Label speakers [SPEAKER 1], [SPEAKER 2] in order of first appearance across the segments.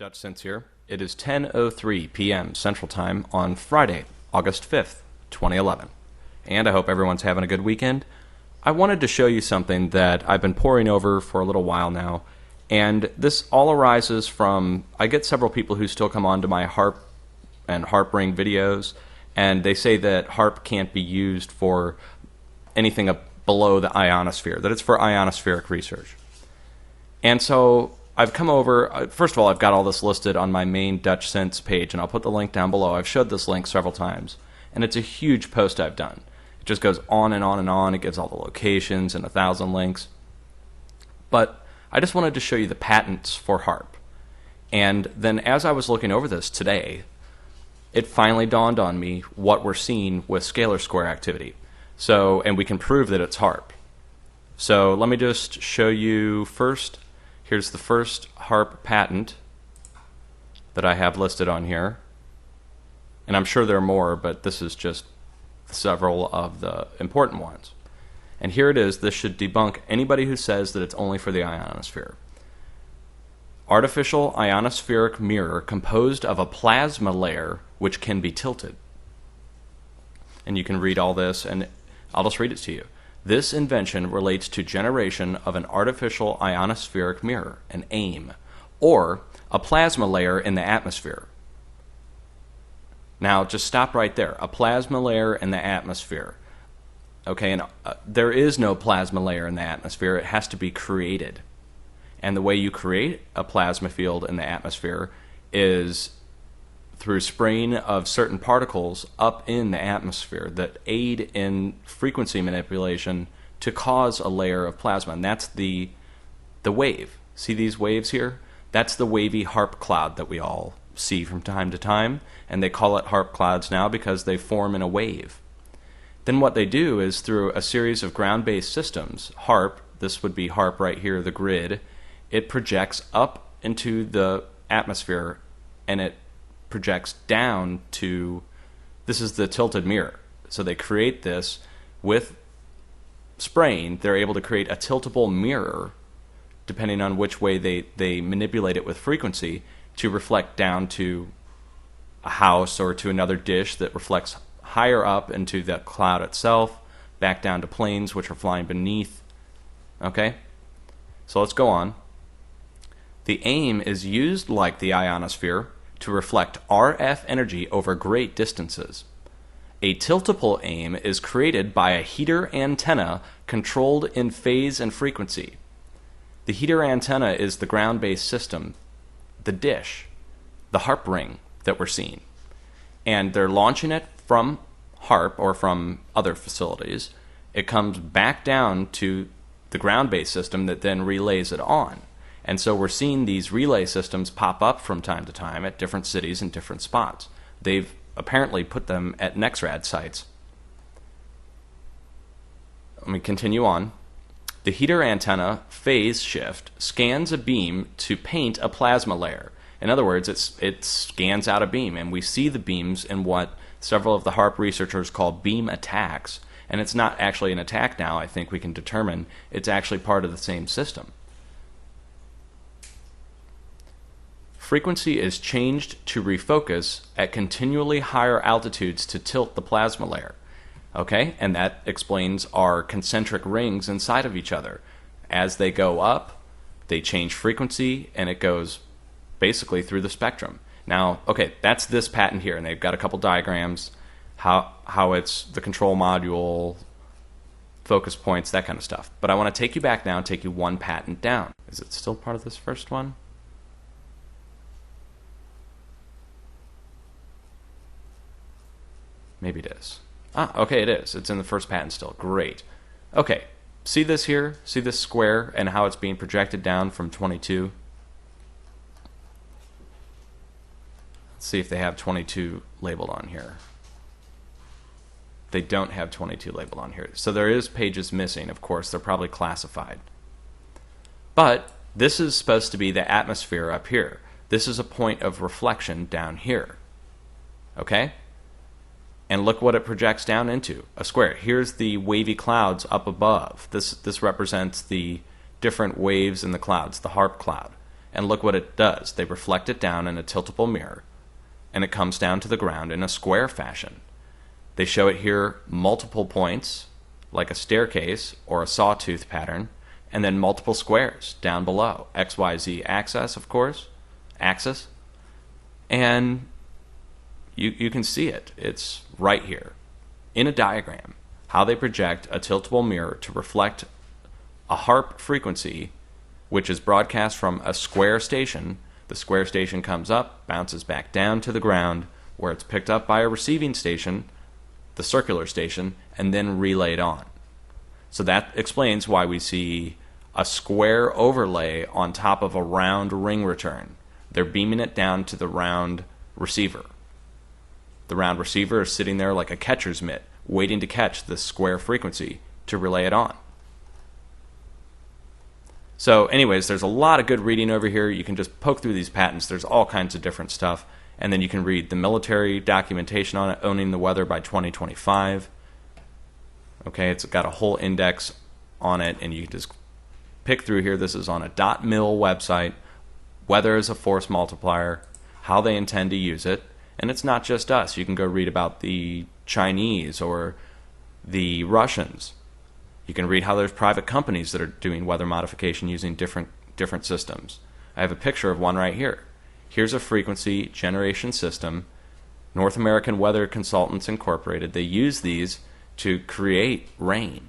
[SPEAKER 1] Dutch Sense here. It is 10:03 p.m. Central Time on Friday, August 5th, 2011. And I hope everyone's having a good weekend. I wanted to show you something that I've been poring over for a little while now, and this all arises from, I get several people who still come on to my HAARP and HAARP ring videos, and they say that HAARP can't be used for anything below the ionosphere, that it's for ionospheric research. And so I've come over, first of all, I've got all this listed on my main Dutch Sense page, and I'll put the link down below. I've showed this link several times, and it's a huge post I've done. It just goes on and on and on. It gives all the locations and 1,000 links. But I just wanted to show you the patents for HAARP. And then as I was looking over this today, it finally dawned on me what we're seeing with scalar square activity. So, and we can prove that it's HAARP. So let me just show you first. Here's the first HAARP patent that I have listed on here. And I'm sure there are more, but this is just several of the important ones. And here it is. This should debunk anybody who says that it's only for the ionosphere. Artificial ionospheric mirror composed of a plasma layer which can be tilted. And you can read all this, and I'll just read it to you. This invention relates to generation of an artificial ionospheric mirror, an AIM, or a plasma layer in the atmosphere. Now, just stop right there. A plasma layer in the atmosphere. Okay, and there is no plasma layer in the atmosphere. It has to be created. And the way you create a plasma field in the atmosphere is through spraying of certain particles up in the atmosphere that aid in frequency manipulation to cause a layer of plasma. And that's the wave. See these waves here? That's the wavy HAARP cloud that we all see from time to time. And they call it HAARP clouds now because they form in a wave. Then what they do is through a series of ground-based systems, HAARP, this would be HAARP right here, the grid, it projects up into the atmosphere and it projects down to, this is the tilted mirror. So they create this with spraying. They're able to create a tiltable mirror depending on which way they manipulate it with frequency to reflect down to a house or to another dish that reflects higher up into the cloud itself, back down to planes which are flying beneath. Okay? So let's go on. The AIM is used like the ionosphere to reflect RF energy over great distances. A tiltable AIM is created by a heater antenna controlled in phase and frequency. The heater antenna is the ground-based system, the dish, the HAARP ring that we're seeing. And they're launching it from HAARP or from other facilities. It comes back down to the ground-based system that then relays it on. And so we're seeing these relay systems pop up from time to time at different cities and different spots. They've apparently put them at NEXRAD sites. Let me continue on. The heater antenna phase shift scans a beam to paint a plasma layer. In other words, it scans out a beam, and we see the beams in what several of the HAARP researchers call beam attacks. And it's not actually an attack now, I think we can determine. It's actually part of the same system. Frequency is changed to refocus at continually higher altitudes to tilt the plasma layer. Okay, and that explains our concentric rings inside of each other. As they go up, they change frequency, and it goes basically through the spectrum. Now, okay, that's this patent here, and they've got a couple diagrams, how it's the control module, focus points, that kind of stuff. But I want to take you back now and take you one patent down. Is it still part of this first one? Maybe it is. Okay, it is. It's in the first patent still. Great. Okay, see this here? See this square and how it's being projected down from 22? Let's see if they have 22 labeled on here. They don't have 22 labeled on here. So there is pages missing, of course. They're probably classified. But this is supposed to be the atmosphere up here. This is a point of reflection down here. Okay? And look what it projects down into, a square. Here's the wavy clouds up above. This represents the different waves in the clouds, the HAARP cloud. And look what it does. They reflect it down in a tiltable mirror, and it comes down to the ground in a square fashion. They show it here multiple points, like a staircase or a sawtooth pattern, and then multiple squares down below. XYZ axis, of course, axis. And you can see it. It's right here in a diagram, how they project a tiltable mirror to reflect a HAARP frequency, which is broadcast from a square station. The square station comes up, bounces back down to the ground, where it's picked up by a receiving station, the circular station, and then relayed on. So that explains why we see a square overlay on top of a round ring return. They're beaming it down to the round receiver. The round receiver is sitting there like a catcher's mitt, waiting to catch this square frequency to relay it on. So anyways, there's a lot of good reading over here. You can just poke through these patents. There's all kinds of different stuff. And then you can read the military documentation on it, Owning the Weather by 2025. Okay, it's got a whole index on it, and you can just pick through here. This is on a .mil website. Weather is a force multiplier, how they intend to use it. And it's not just us. You can go read about the Chinese or the Russians. You can read how there's private companies that are doing weather modification using different systems. I have a picture of one right here. Here's a frequency generation system, North American Weather Consultants Incorporated. They use these to create rain.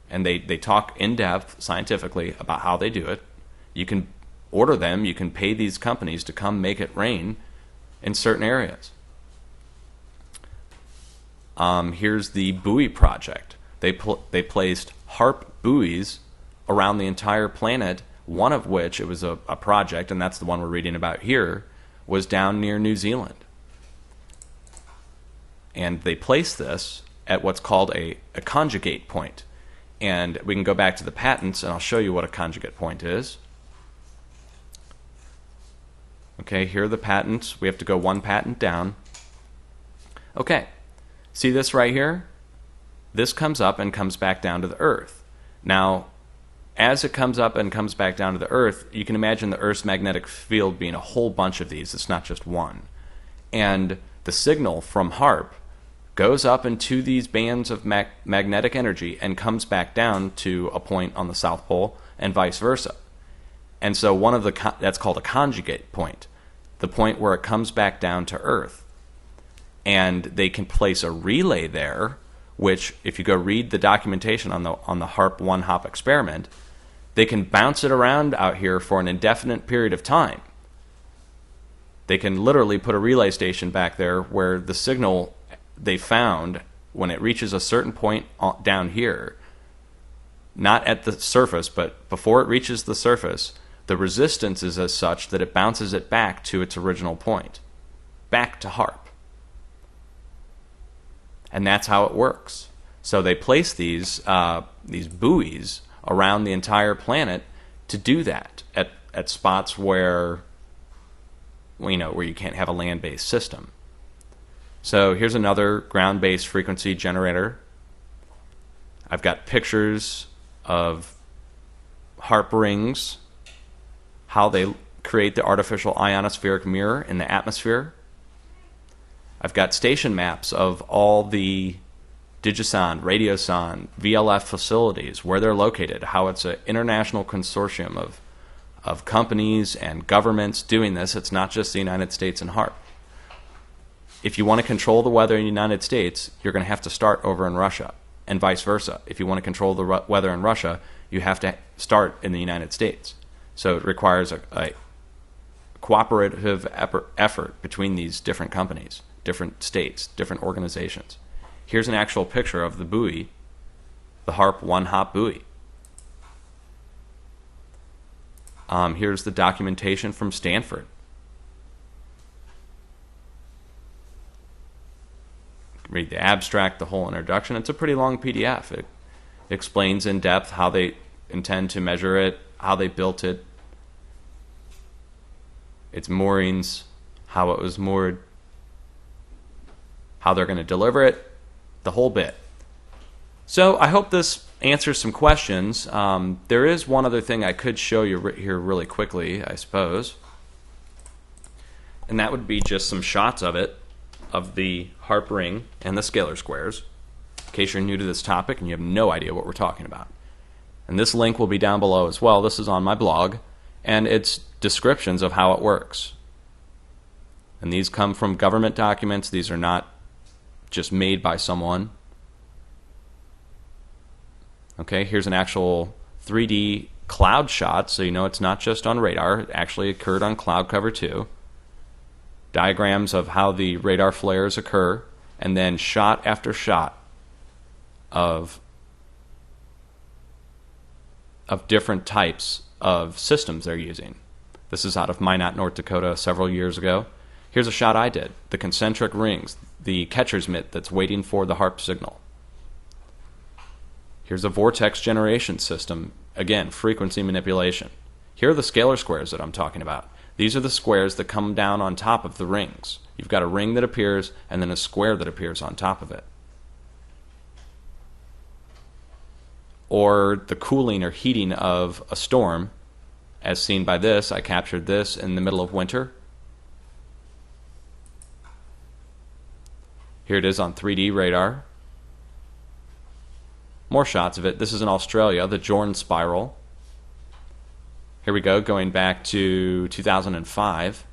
[SPEAKER 1] And they talk in depth scientifically about how they do it. You can order them, you can pay these companies to come make it rain in certain areas. Here's the buoy project. They placed HAARP buoys around the entire planet, one of which, it was a project, and that's the one we're reading about here, was down near New Zealand. And they placed this at what's called a conjugate point. And we can go back to the patents, and I'll show you what a conjugate point is. Okay, here are the patents. We have to go one patent down. Okay, see this right here? This comes up and comes back down to the Earth. Now, as it comes up and comes back down to the Earth, you can imagine the Earth's magnetic field being a whole bunch of these. It's not just one. And the signal from HAARP goes up into these bands of magnetic energy and comes back down to a point on the South Pole and vice versa. And so one of the that's called a conjugate point, the point where it comes back down to Earth. And they can place a relay there, which, if you go read the documentation on the HAARP one-hop experiment, they can bounce it around out here for an indefinite period of time. They can literally put a relay station back there where the signal they found, when it reaches a certain point down here, not at the surface, but before it reaches the surface, the resistance is as such that it bounces it back to its original point, back to HAARP. And that's how it works. So they place these buoys around the entire planet to do that at spots where where you can't have a land-based system. So here's another ground-based frequency generator. I've got pictures of HAARP rings, how they create the artificial ionospheric mirror in the atmosphere. I've got station maps of all the Digisonde, Radiosonde, VLF facilities, where they're located, how it's an international consortium of companies and governments doing this. It's not just the United States and HAARP. If you want to control the weather in the United States, you're going to have to start over in Russia, and vice versa. If you want to control the weather in Russia, you have to start in the United States. So it requires a cooperative effort between these different companies, different states, different organizations. Here's an actual picture of the buoy, the HAARP one-hop buoy. Here's the documentation from Stanford. Read the abstract, the whole introduction. It's a pretty long PDF. It explains in depth how they intend to measure it, how they built it, its moorings, how it was moored, how they're going to deliver it, the whole bit. So I hope this answers some questions. There is one other thing I could show you here really quickly, I suppose. And that would be just some shots of it, of the HAARP ring and the scalar squares, in case you're new to this topic and you have no idea what we're talking about. And this link will be down below as well. This is on my blog, and it's descriptions of how it works. And these come from government documents. These are not just made by someone. Okay, here's an actual 3D cloud shot, so you know it's not just on radar. It actually occurred on cloud cover too. Diagrams of how the radar flares occur, and then shot after shot of different types of systems they're using. This is out of Minot, North Dakota several years ago. Here's a shot I did. The concentric rings, the catcher's mitt that's waiting for the HAARP signal. Here's a vortex generation system. Again, frequency manipulation. Here are the scalar squares that I'm talking about. These are the squares that come down on top of the rings. You've got a ring that appears and then a square that appears on top of it. Or the cooling or heating of a storm, as seen by this. I captured this in the middle of winter. Here it is on 3D radar. More shots of it. This is in Australia, the Jordan spiral. Here we go, going back to 2005.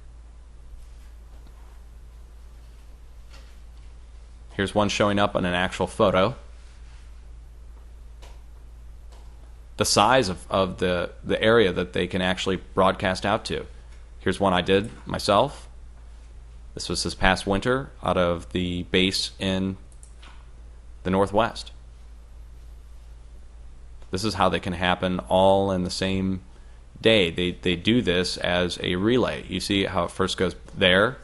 [SPEAKER 1] Here's one showing up on an actual photo. The size of the area that they can actually broadcast out to. Here's one I did myself. This was this past winter out of the base in the Northwest. This is how they can happen all in the same day. They do this as a relay. You see how it first goes there,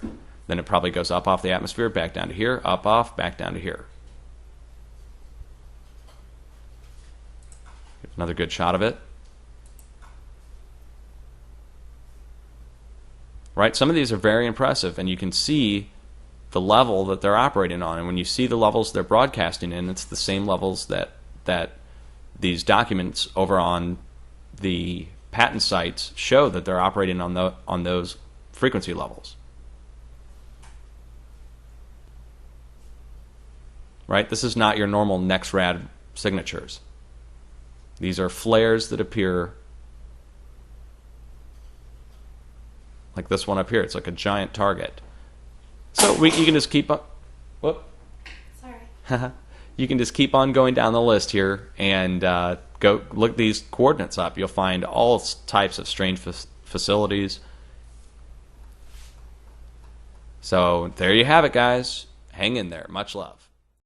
[SPEAKER 1] then it probably goes up off the atmosphere, back down to here, up off, back down to here. Another good shot of it. Right, some of these are very impressive, and you can see the level that they're operating on. And when you see the levels they're broadcasting in, it's the same levels that these documents over on the patent sites show that they're operating on those frequency levels. Right, this is not your normal NEXRAD signatures. These are flares that appear like this one up here. It's like a giant target. So you can just keep on. Whoop. Sorry. You can just keep on going down the list here and go look these coordinates up. You'll find all types of strange facilities. So there you have it, guys. Hang in there. Much love.